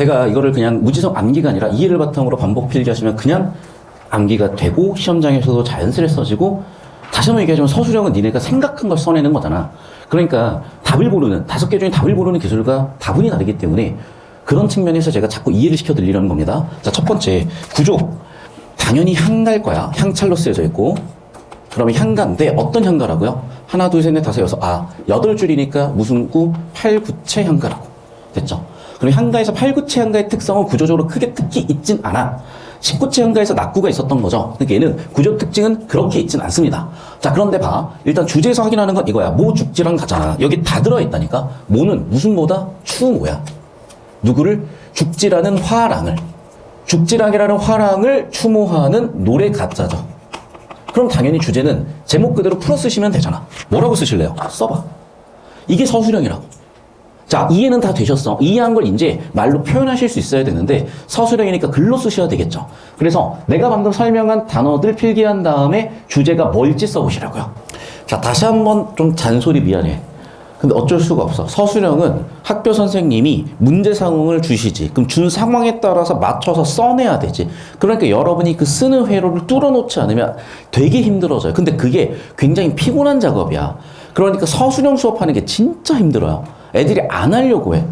제가 이거를 그냥 무지성 암기가 아니라 이해를 바탕으로 반복 필기하시면 그냥 암기가 되고 시험장에서도 자연스레 써지고, 다시 한번 얘기하자면 서술형은 니네가 생각한 걸 써내는 거잖아. 그러니까 답을 고르는, 5개 중에 답을 고르는 기술과 다분히 다르기 때문에 그런 측면에서 제가 자꾸 이해를 시켜드리려는 겁니다. 자, 첫 번째 구조. 당연히 향가일 거야. 향찰로 쓰여져 있고. 그러면 향가인데 어떤 향가라고요? 하나, 둘, 셋, 넷, 다섯, 여섯. 8줄이니까 무슨 구? 8, 9채 향가라고. 됐죠? 그럼 향가에서 8, 9채 향가의 특성은 구조적으로 크게 특히 있진 않아. 19채 향가에서 낙구가 있었던 거죠. 그러니까 얘는 구조 특징은 그렇게 있진 않습니다. 자, 그런데 봐. 일단 주제에서 확인하는 건 이거야. 모, 죽지랑 가잖아. 여기 다 들어있다니까. 모는 무슨 모다? 추모야. 누구를? 죽지라는 화랑을. 죽지랑이라는 화랑을 추모하는 노래 가짜죠. 그럼 당연히 주제는 제목 그대로 풀어 쓰시면 되잖아. 뭐라고 쓰실래요? 써봐. 이게 서술형이라고. 자, 이해는 다 되셨어. 이해한 걸 이제 말로 표현하실 수 있어야 되는데 서술형이니까 글로 쓰셔야 되겠죠. 그래서 내가 방금 설명한 단어들 필기한 다음에 주제가 뭘지 써보시라고요. 자, 다시 한번 좀 잔소리 미안해. 근데 어쩔 수가 없어. 서술형은 학교 선생님이 문제 상황을 주시지. 그럼 준 상황에 따라서 맞춰서 써내야 되지. 그러니까 여러분이 그 쓰는 회로를 뚫어놓지 않으면 되게 힘들어져요. 근데 그게 굉장히 피곤한 작업이야. 그러니까 서술형 수업하는 게 진짜 힘들어요. 애들이 안 하려고 해.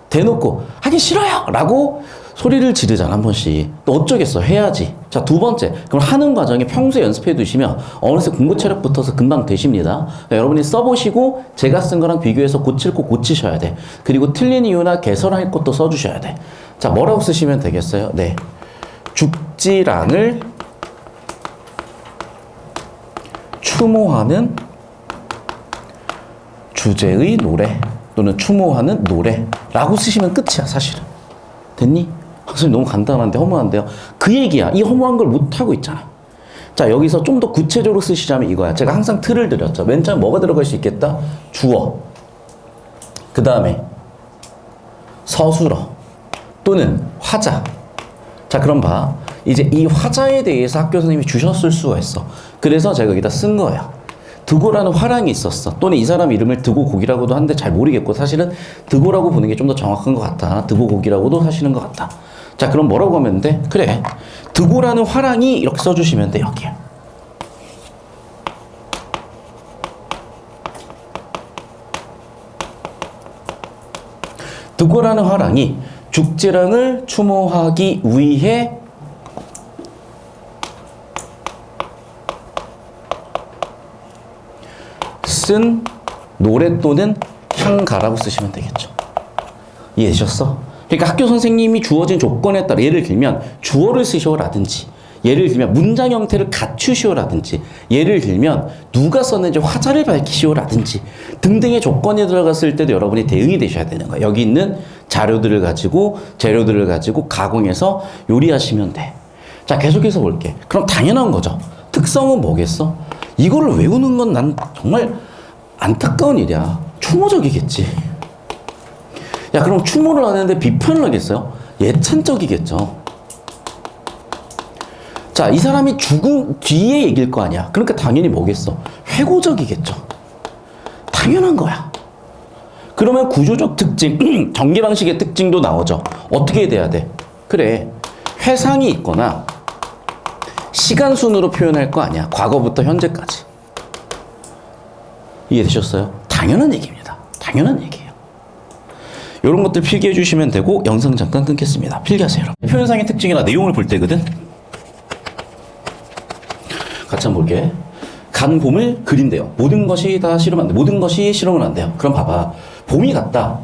대놓고 하기 싫어요! 라고 소리를 지르잖아, 한 번씩. 또 어쩌겠어, 해야지. 자, 두 번째. 그럼 하는 과정에 평소에 연습해 두시면 어느새 공부 체력 붙어서 금방 되십니다. 그러니까 여러분이 써보시고 제가 쓴 거랑 비교해서 고칠 거 고치셔야 돼. 그리고 틀린 이유나 개선할 것도 써주셔야 돼. 자, 뭐라고 쓰시면 되겠어요? 네. 죽지랑을 추모하는 주제의 노래 또는 추모하는 노래라고 쓰시면 끝이야, 사실은. 됐니? 선생님 너무 간단한데 허무한데요? 그 얘기야. 이 허무한 걸 못하고 있잖아. 자, 여기서 좀 더 구체적으로 쓰시자면 이거야. 제가 항상 틀을 드렸죠. 맨 처음에 뭐가 들어갈 수 있겠다? 주어. 그 다음에 서술어 또는 화자. 자, 그럼 봐. 이제 이 화자에 대해서 학교 선생님이 주셨을 수가 있어. 그래서 제가 여기다 쓴 거예요. 드고라는 화랑이 있었어. 또는 이 사람 이름을 드고곡이라고도 하는데 잘 모르겠고, 사실은 드고라고 보는 게 좀 더 정확한 것 같다. 드고곡이라고도 하시는 것 같다. 자, 그럼 뭐라고 하면 돼? 그래. 드고라는 화랑이 이렇게 써주시면 돼, 여기에. 드고라는 화랑이 죽지랑을 추모하기 위해 쓴 노래 또는 향가라고 쓰시면 되겠죠. 이해되셨어? 그러니까 학교 선생님이 주어진 조건에 따라 예를 들면 주어를 쓰시오라든지, 예를 들면 문장 형태를 갖추시오라든지, 예를 들면 누가 썼는지 화자를 밝히시오라든지 등등의 조건이 들어갔을 때도 여러분이 대응이 되셔야 되는 거예요. 여기 있는 자료들을 가지고, 재료들을 가지고 가공해서 요리하시면 돼. 자, 계속해서 볼게. 그럼 당연한 거죠. 특성은 뭐겠어? 이거를 외우는 건 난 정말 안타까운 일이야. 추모적이겠지. 야, 그럼 추모를 하는데 비판을 하겠어요? 예찬적이겠죠. 자, 이 사람이 죽은 뒤에 얘기일 거 아니야. 그러니까 당연히 뭐겠어? 회고적이겠죠. 당연한 거야. 그러면 구조적 특징, 전개 방식의 특징도 나오죠. 어떻게 돼야 돼? 그래, 회상이 있거나 시간 순으로 표현할 거 아니야. 과거부터 현재까지. 이해되셨어요? 당연한 얘기입니다. 당연한 얘기예요. 이런 것들 필기해 주시면 되고, 영상 잠깐 끊겠습니다. 필기하세요, 여러분. 표현상의 특징이나 내용을 볼 때거든. 같이 한번 볼게. 간 봄을 그린대요. 모든 것이 다 싫으면 안 돼. 모든 것이 싫으면 안 돼요. 그럼 봐봐. 봄이 갔다.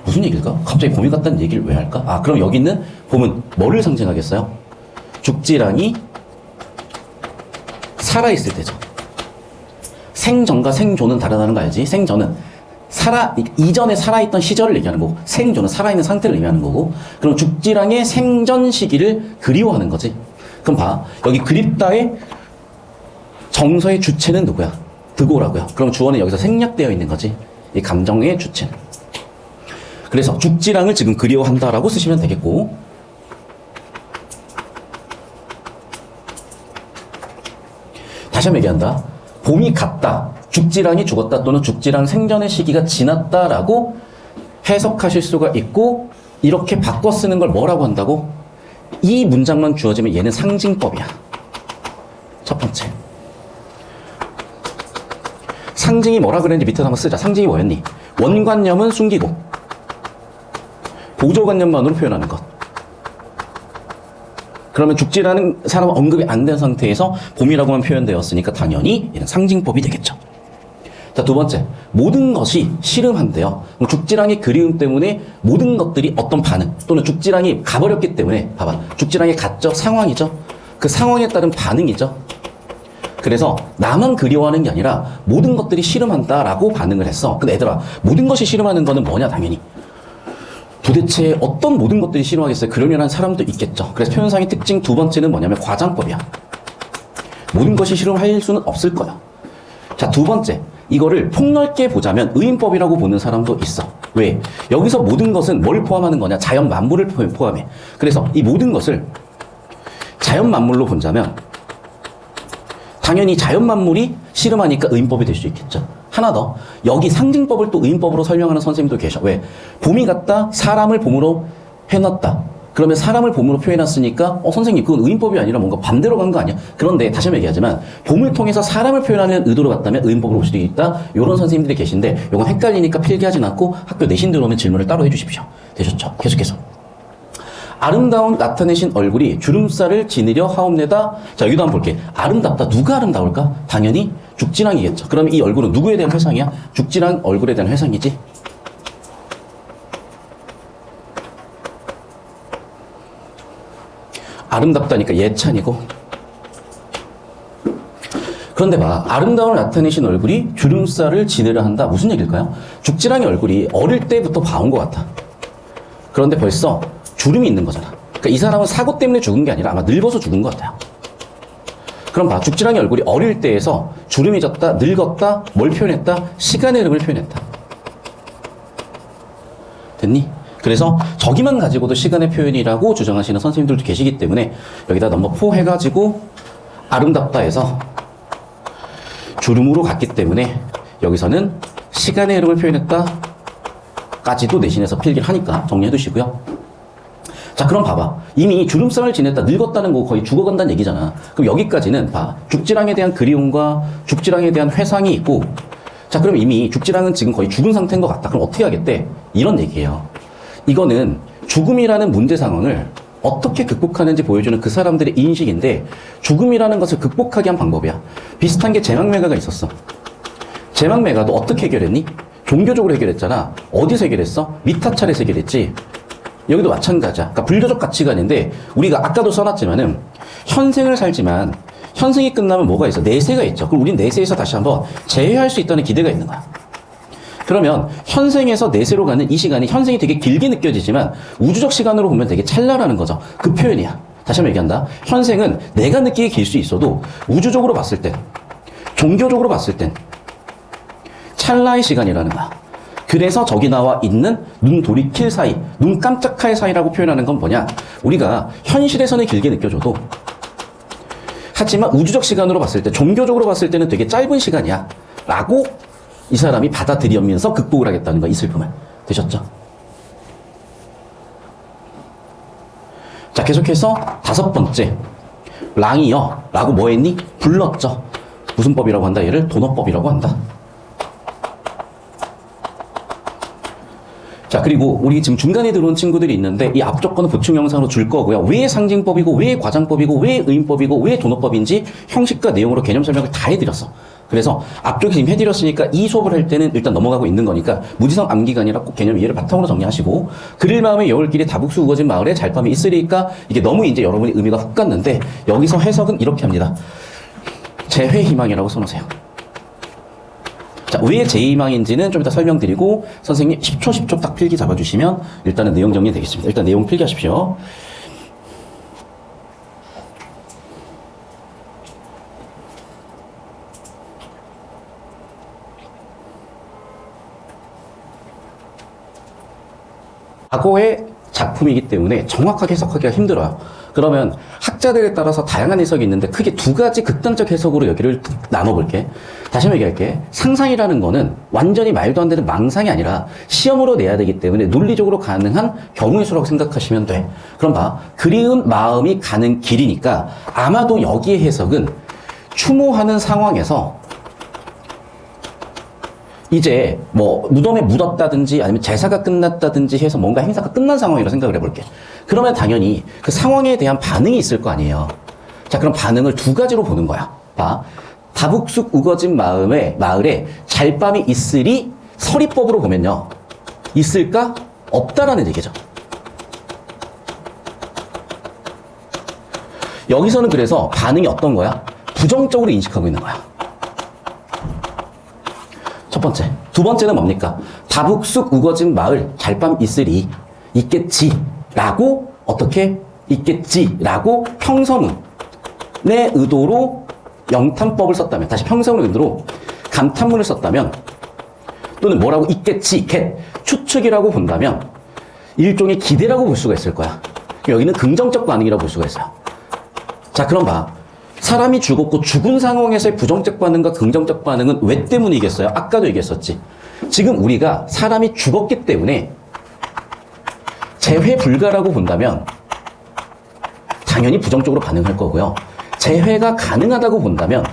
무슨 얘기일까? 갑자기 봄이 갔다는 얘기를 왜 할까? 아, 그럼 여기 있는 봄은 뭐를 상징하겠어요? 죽지랑이 살아있을 때죠. 생전과 생존은 다르다는 거 알지? 생전은 이전에 살아있던 시절을 얘기하는 거고, 생존은 살아있는 상태를 의미하는 거고, 그럼 죽지랑의 생전 시기를 그리워하는 거지. 그럼 봐. 여기 그립다의 정서의 주체는 누구야? 드고라고요. 그럼 주어는 여기서 생략되어 있는 거지. 이 감정의 주체는. 그래서 죽지랑을 지금 그리워한다라고 쓰시면 되겠고, 다시 한번 얘기한다. 봄이 갔다. 죽지랑이 죽었다 또는 죽지랑 생전의 시기가 지났다라고 해석하실 수가 있고, 이렇게 바꿔 쓰는 걸 뭐라고 한다고? 이 문장만 주어지면 얘는 상징법이야. 첫 번째. 상징이 뭐라 그랬는지 밑에서 한번 쓰자. 상징이 뭐였니? 원관념은 숨기고 보조관념만으로 표현하는 것. 그러면 죽지라는 사람은 언급이 안 된 상태에서 봄이라고만 표현되었으니까 당연히 얘는 상징법이 되겠죠. 자, 두 번째. 모든 것이 씨름한대요. 죽지랑의 그리움 때문에 모든 것들이 어떤 반응 또는 죽지랑이 가버렸기 때문에 봐봐. 죽지랑이 갔죠. 상황이죠. 그 상황에 따른 반응이죠. 그래서 나만 그리워하는 게 아니라 모든 것들이 씨름한다라고 반응을 했어. 근데 얘들아, 모든 것이 씨름하는 거는 뭐냐 당연히. 도대체 어떤 모든 것들이 씨름하겠어요? 그러려는 사람도 있겠죠. 그래서 표현상의 특징 두 번째는 뭐냐면 과장법이야. 모든 것이 씨름할 수는 없을 거야. 자, 두 번째. 이거를 폭넓게 보자면 의인법이라고 보는 사람도 있어. 왜? 여기서 모든 것은 뭘 포함하는 거냐? 자연 만물을 포함해. 그래서 이 모든 것을 자연 만물로 본다면 당연히 자연 만물이 씨름하니까 의인법이 될 수 있겠죠. 하나 더. 여기 상징법을 또 의인법으로 설명하는 선생님도 계셔. 왜? 봄이 갔다 사람을 봄으로 해놨다. 그러면 사람을 봄으로 표현했으니까 선생님 그건 의인법이 아니라 뭔가 반대로 간 거 아니야? 그런데 다시 한번 얘기하지만 봄을 통해서 사람을 표현하는 의도로 갔다면 의인법으로 볼 수도 있다. 이런 선생님들이 계신데 이건 헷갈리니까 필기하진 않고 학교 내신 들어오면 질문을 따로 해주십시오. 되셨죠? 계속해서. 아름다운 나타내신 얼굴이 주름살을 지니려 하옵내다. 자, 여기도 한번 볼게. 아름답다. 누가 아름다울까? 당연히 죽지랑이겠죠. 그럼 이 얼굴은 누구에 대한 회상이야? 죽지랑 얼굴에 대한 회상이지. 아름답다니까 예찬이고. 그런데 봐. 아름다움을 나타내신 얼굴이 주름살을 지내려 한다. 무슨 얘기일까요? 죽지랑의 얼굴이 어릴 때부터 봐온 것 같아. 그런데 벌써 주름이 있는 거잖아. 그러니까 이 사람은 사고 때문에 죽은 게 아니라 아마 늙어서 죽은 것 같아요. 그럼 봐. 죽지랑의 얼굴이 어릴 때에서 주름이 졌다, 늙었다, 뭘 표현했다? 시간의 흐름을 표현했다. 됐니? 그래서 저기만 가지고도 시간의 표현이라고 주장하시는 선생님들도 계시기 때문에 여기다 넘버 4 해가지고 아름답다 해서 주름으로 갔기 때문에 여기서는 시간의 흐름을 표현했다 까지도 내신에서 필기를 하니까 정리해 두시고요. 자, 그럼 봐봐. 이미 주름살을 지냈다, 늙었다는 거 거의 죽어간다는 얘기잖아. 그럼 여기까지는 봐. 죽지랑에 대한 그리움과 죽지랑에 대한 회상이 있고, 자, 그럼 이미 죽지랑은 지금 거의 죽은 상태인 것 같다. 그럼 어떻게 하겠대? 이런 얘기예요. 이거는 죽음이라는 문제 상황을 어떻게 극복하는지 보여주는 그 사람들의 인식인데, 죽음이라는 것을 극복하게 한 방법이야. 비슷한 게 제망매가가 있었어. 제망매가도 어떻게 해결했니? 종교적으로 해결했잖아. 어디서 해결했어? 미타찰에서 해결했지. 여기도 마찬가지야. 그러니까 불교적 가치관인데 우리가 아까도 써놨지만은 현생을 살지만 현생이 끝나면 뭐가 있어? 내세가 있죠. 그럼 우린 내세에서 다시 한번 재회할 수 있다는 기대가 있는 거야. 그러면 현생에서 내세로 가는 이 시간이 현생이 되게 길게 느껴지지만 우주적 시간으로 보면 되게 찰나라는 거죠. 그 표현이야. 다시 한번 얘기한다. 현생은 내가 느끼기에 길 수 있어도 우주적으로 봤을 땐, 종교적으로 봤을 땐 찰나의 시간이라는 거야. 그래서 저기 나와 있는 눈 돌이킬 사이, 눈 깜짝할 사이라고 표현하는 건 뭐냐? 우리가 현실에서는 길게 느껴져도 하지만 우주적 시간으로 봤을 때, 종교적으로 봤을 때는 되게 짧은 시간이야 라고 이 사람이 받아들이면서 극복을 하겠다는 거야. 이 슬픔을. 되셨죠? 자, 계속해서 5번째. 랑이여 라고 뭐 했니? 불렀죠. 무슨 법이라고 한다? 얘를 도너법이라고 한다. 자, 그리고 우리 지금 중간에 들어온 친구들이 있는데 이 앞쪽 거는 보충 영상으로 줄 거고요. 왜 상징법이고 왜 과장법이고 왜 의인법이고 왜 도너법인지 형식과 내용으로 개념 설명을 다 해드렸어. 그래서 앞쪽에 지금 해드렸으니까 이 수업을 할 때는 일단 넘어가고 있는 거니까 무지성 암기가 아니라 꼭 개념 이해를 바탕으로 정리하시고, 그릴 마음에 여울길에 다북수 우거진 마을에 잘밤이 있으리까, 이게 너무 이제 여러분이 의미가 훅 갔는데 여기서 해석은 이렇게 합니다. 재회 희망이라고 써놓으세요. 자, 왜 제2망인지는 좀 이따 설명드리고 선생님 10초 딱 필기 잡아주시면 일단은 내용 정리 되겠습니다. 일단 내용 필기하십시오. 과거의 작품이기 때문에 정확하게 해석하기가 힘들어요. 그러면 학자들에 따라서 다양한 해석이 있는데 크게 두 가지 극단적 해석으로 여기를 나눠볼게. 다시 한번 얘기할게. 상상이라는 거는 완전히 말도 안 되는 망상이 아니라 시험으로 내야 되기 때문에 논리적으로 가능한 경우의 수라고 생각하시면 돼. 그럼 봐. 그리운 마음이 가는 길이니까 아마도 여기의 해석은 추모하는 상황에서 이제 뭐 무덤에 묻었다든지 아니면 제사가 끝났다든지 해서 뭔가 행사가 끝난 상황이라고 생각을 해볼게. 그러면 당연히 그 상황에 대한 반응이 있을 거 아니에요. 자, 그럼 반응을 두 가지로 보는 거야. 봐. 다북숙 우거진 마을에 잘밤이 있으리 서리법으로 보면요. 있을까? 없다라는 얘기죠. 여기서는 그래서 반응이 어떤 거야? 부정적으로 인식하고 있는 거야. 첫 번째. 두 번째는 뭡니까? 다북숙 우거진 마을 잘밤 있으리 있겠지라고 어떻게 있겠지라고 평서문의 의도로 영탄법을 썼다면, 다시 평서문의 의도로 감탄문을 썼다면, 또는 뭐라고 있겠지, 추측이라고 본다면 일종의 기대라고 볼 수가 있을 거야. 여기는 긍정적 반응이라고 볼 수가 있어요. 자, 그럼 봐. 사람이 죽었고 죽은 상황에서의 부정적 반응과 긍정적 반응은 왜 때문이겠어요? 아까도 얘기했었지. 지금 우리가 사람이 죽었기 때문에 재회 불가라고 본다면 당연히 부정적으로 반응할 거고요. 재회가 가능하다고 본다면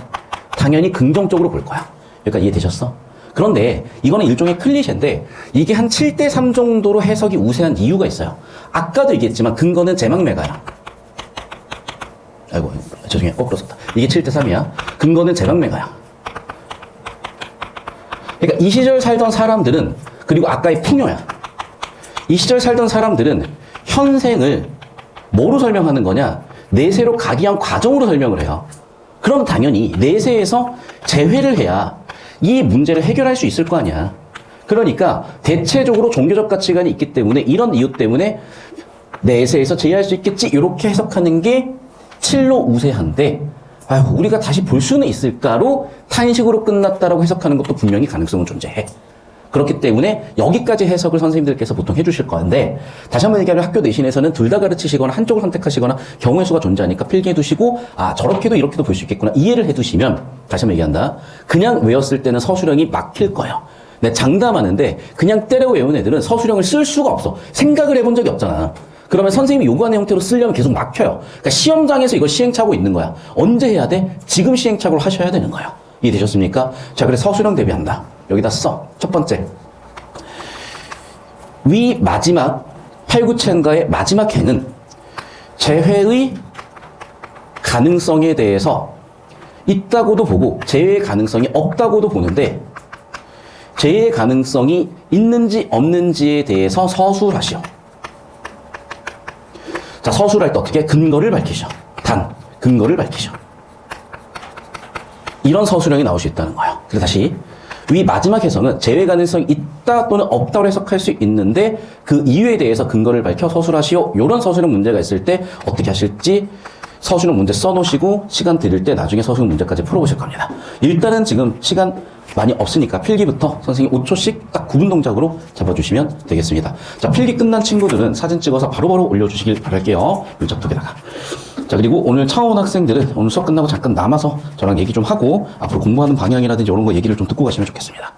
당연히 긍정적으로 볼 거야. 여기까지 이해되셨어? 그런데 이거는 일종의 클리셰인데 이게 한 7대3 정도로 해석이 우세한 이유가 있어요. 아까도 얘기했지만 근거는 제망매가야. 아이고, 죄송해요. 거꾸로 썼다. 이게 7대3이야. 근거는 제망매가야. 그러니까 이 시절 살던 사람들은, 그리고 아까의 풍요야. 이 시절 살던 사람들은 현생을 뭐로 설명하는 거냐? 내세로 가기 위한 과정으로 설명을 해요. 그럼 당연히 내세에서 재회를 해야 이 문제를 해결할 수 있을 거 아니야. 그러니까 대체적으로 종교적 가치관이 있기 때문에 이런 이유 때문에 내세에서 제외할 수 있겠지 이렇게 해석하는 게 칠로 우세한데 아유 우리가 다시 볼 수는 있을까로 탄식으로 끝났다라고 해석하는 것도 분명히 가능성은 존재해. 그렇기 때문에 여기까지 해석을 선생님들께서 보통 해주실 건데 다시 한번 얘기하면 학교 내신에서는 둘 다 가르치시거나 한쪽을 선택하시거나 경우의 수가 존재하니까 필기해 두시고 아 저렇게도 이렇게도 볼 수 있겠구나 이해를 해 두시면 다시 한번 얘기한다. 그냥 외웠을 때는 서술형이 막힐 거예요. 내가 장담하는데 그냥 때려 외운 애들은 서술형을 쓸 수가 없어. 생각을 해본 적이 없잖아. 그러면 선생님이 요구하는 형태로 쓰려면 계속 막혀요. 그러니까 시험장에서 이걸 시행착오 있는 거야. 언제 해야 돼? 지금 시행착오를 하셔야 되는 거예요. 이해되셨습니까? 자, 그래서 서술형 대비한다. 여기다 써. 첫 번째. 위 마지막 8구체인가의 마지막 행은 재회의 가능성에 대해서 있다고도 보고 재회의 가능성이 없다고도 보는데 재회의 가능성이 있는지 없는지에 대해서 서술하시오. 자, 서술할 때 어떻게? 근거를 밝히셔. 근거를 밝히셔. 이런 서술형이 나올 수 있다는 거예요. 그래서 다시 위 마지막 해석은 재회 가능성이 있다 또는 없다고 해석할 수 있는데 그 이유에 대해서 근거를 밝혀 서술하시오. 이런 서술형 문제가 있을 때 어떻게 하실지 서술형 문제 써놓으시고 시간 드릴 때 나중에 서술형 문제까지 풀어보실 겁니다. 일단은 지금 시간 많이 없으니까 필기부터 선생님 5초씩 딱 구분 동작으로 잡아주시면 되겠습니다. 자, 필기 끝난 친구들은 사진 찍어서 바로바로 올려주시길 바랄게요. 문짝톡에다가. 자, 그리고 오늘 처음 온 학생들은 오늘 수업 끝나고 잠깐 남아서 저랑 얘기 좀 하고 앞으로 공부하는 방향이라든지 이런 거 얘기를 좀 듣고 가시면 좋겠습니다.